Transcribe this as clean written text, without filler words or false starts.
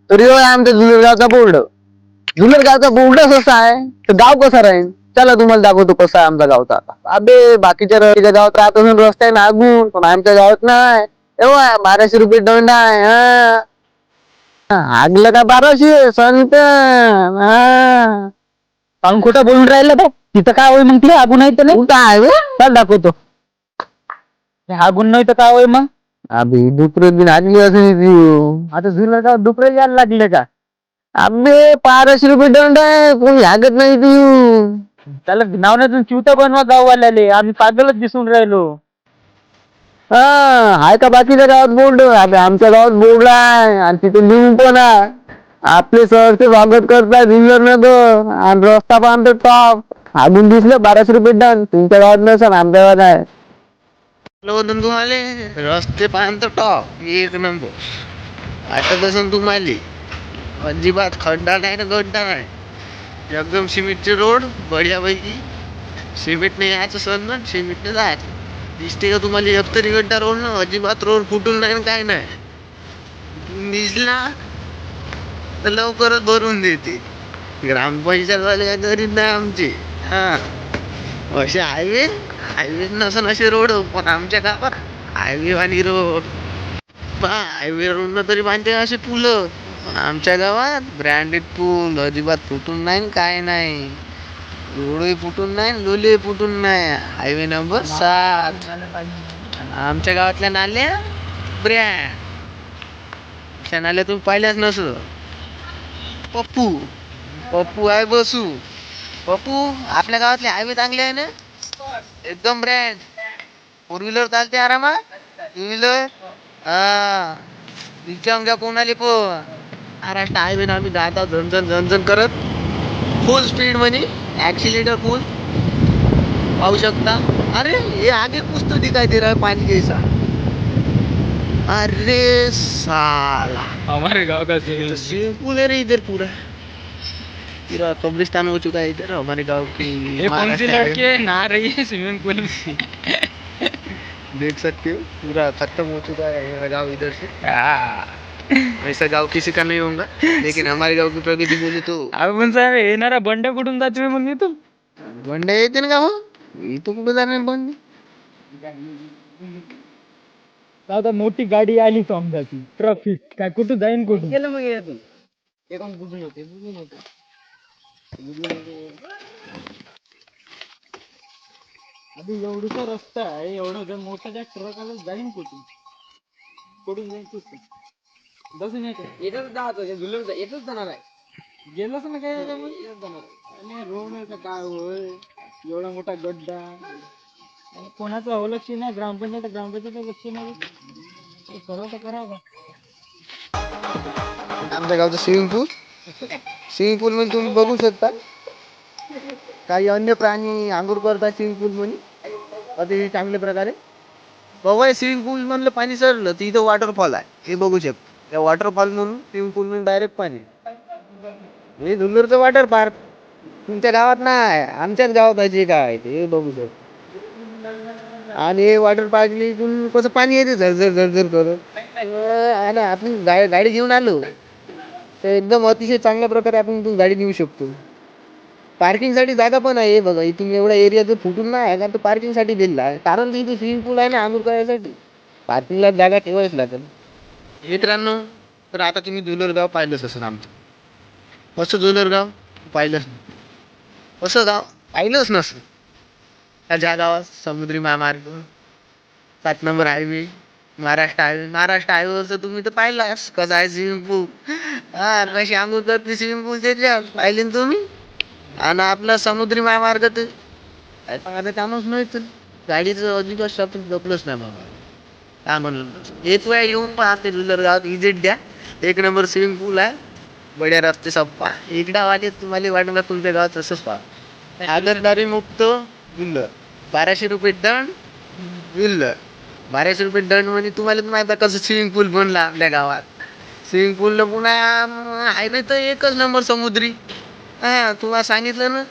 तरी आमच्या Junnar board Junnar board कसं आहे तर गाव कसं राहील. चला तुम्हाला दाखवतो कसं आहे आमचा गावचा आता. अबे बाकीच्या गावात राहत असून रस्त्याने नागून पण आमच्या गावात नाही. एव्हा 1200 रुपये दंड आहे. आगलं का 1200 संत पाहून खोटं बोलून राहिलं बे. तिथं काय होय मग ते आगून नाही तर नाही कुठं आहे बे? चल दाखवतो. आगून नाही तर काय होय मग. अबे डुकर बिन आगली असेल. आता जुन्नर गावात डुकरं यायला लागले का. अबे 1200 रुपये दंड आहे कोणी लागत नाही तू. त्याला नावण्यातून चिवता बनवा गाववाल्याले आम्ही पागलच दिसून राहिलो. हा आहे का बाकीच्या गावात बोर्ड. आमच्या गावात बोर्ड आहे आणि तिथे लिहून पण आहे. आपले सहर्ष स्वागत करताय जुन्नर नगर आणि रस्ता पाहतो टॉप आगून दिसलं 1200 रुपये दंड. तुमच्या गावात नसेल आमच्या गावात आहे. तुम्हाला रस्ते पाहतो टॉप एक नंबर आता तसं तुम्हाला अजिबात खड्डा नाही ना गड्डा नाही. एकदम सिमेंटचे रोड बढियापैकी. सिमेंटने यायचं सर ना सिमेंटने जायचं. दिसते का तुम्हाला एक तरी गड्डा रोड ना. अजिबात रोड फुटून नाही काय नाही. दिसला तर लवकरच भरून देते. ग्रामपंचायत वाले काय गरीब नाही आमचे. हा असे हायवे नसन असे रोड पण आमच्या गावात हायवे वाली रोड. हायवे रोड तरी बांधते असे पुल. आमच्या गावात ब्रँडेड पूल अजिबात फुटून नाही काय नाही. रोडही फुटून नाही लोले फुटून नाही. Highway number 7. आमच्या गावातल्या नाल्या ब्रँड. त्या नाल्या तुम्ही पाहिल्याच नसलं. पप्पू आहे बसू. पप्पू आपल्या गावातले हायवे चांगले आहे ना एकदम ब्रँड. 4 व्हीलर चालते आरामात. 2 व्हीलर हा रिक्षा कोणाले पण महाराष्ट्र हायवे ना आम्ही जाता झणझण करत फुल स्पीड मध्ये ऍक्सिलेटर फुल पाहू शकता. अरे ये आगे कुछ तो दिखाई दे रहा है पानी जैसा. अरे साला हमारे गाव का स्विमिंग पूल है रे इधर पूरा कब्रिस्तान हो चुका है इधर हमारे गांव की. ये कौन सी लड़की है नहा रही है स्विमिंग पूल में. देख सकते हो पूरा खत्म हो चुका है मेरा गाँव इधर से. ऐसा गाँव किसी का नहीं होगा लेकिन हमारे गाँव की प्रगति बोले तो. आपण साहेब येणारा बंड्या कुठून जाते मग इथून. बंड्या येते ना का हो इथं कुठं जाणार बंड. आता मोठी गाडी आली समजाची ट्रॅफिक काय कुठं जाईन कुठून. गेलं मग यातून एकदम बुजून होते. अभी एवढूसा रस्ता आहे एवढं जर मोठ्या ट्रकाला जाईन कुठून. कुठून जाईन कुठून बसून येते येतच जात येतच जाणार आहे. गेलोच ना काय आणि रोड काय होय एवढा मोठा गड्डा. आणि कोणाचं अवलक्ष नाही ग्रामपंचायत लक्ष नाही. सर्व तर करावं. आमच्या गावचं स्विमिंग पूल मध्ये तुम्ही बघू शकता. काही अन्य प्राणी आंघोळ करतात स्विमिंग पूल मध्ये अतिशय चांगल्या प्रकारे. बघा स्विमिंग पूल मधलं पाणी सरलं तर इथं वॉटरफॉल आहे हे बघू शकतो. त्या वॉटरफॉल म्हणून स्विमिंग पूल मध्ये डायरेक्ट पाणी. हे जुन्नरचं वॉटर पार्क तुमच्या गावात नाही आमच्याच गावात आहे काय ते बघू शकतो. आणि हे वॉटर पार्क इथून कसं पाणी येते झरझर करत. आणि आपण गाडी घेऊन आलो तर एकदम अतिशय चांगल्या प्रकारे आपण इथून गाडी नेऊ शकतो. पार्किंग साठी जागा पण आहे बघा इथून एवढा एरिया जर फुटून नाही आहे तर पार्किंग साठी दिलेला आहे. कारण इथे स्विमिंग पूल आहे ना आंघोळ करायसाठी पार्किंगला जागा ठेवायच लागेल. मित्रांनो तर आता तुम्ही जुन्नर गाव पाहिलंच असेल आमचं. कसं जुन्नर गाव पाहिलंच कसं गाव पाहिलंच नसतं. ज्या गावात समुद्री महामार्ग 7 नंबर हायवे महाराष्ट्र हायवेवरचं तुम्ही तर पाहिलास कसं आहे स्विमिंग पूल. हा कशी आंघोळ करते स्विमिंग पूल त्याच्या पाहिले ना तुम्ही. आणि आपला समुद्री महामार्ग तर त्यामुळेच नाही तर गाडीचं अधिकच जपलंच नाही बाबा. काय म्हणलं एक वेळा येऊन पण ते जुन्नर गावात विजिट द्या. 1 नंबर स्विमिंग पूल आहे. बड्या रस्ते सप्पा एकदा वाटे तुम्हाला वाटलं तुमच्या गावात तसंच पहा. आगरदारी मुक्त जुन्नर 1200 रुपये दंड जुन्नर. 1200 रुपये दंड म्हणजे तुम्हाला माहिती आहे कसं स्विमिंग पूल बनला आपल्या गावात. स्विमिंग पूल पुन्हा आहे नाही तर एकच नंबर समुद्री. हा तुम्हाला सांगितलं ना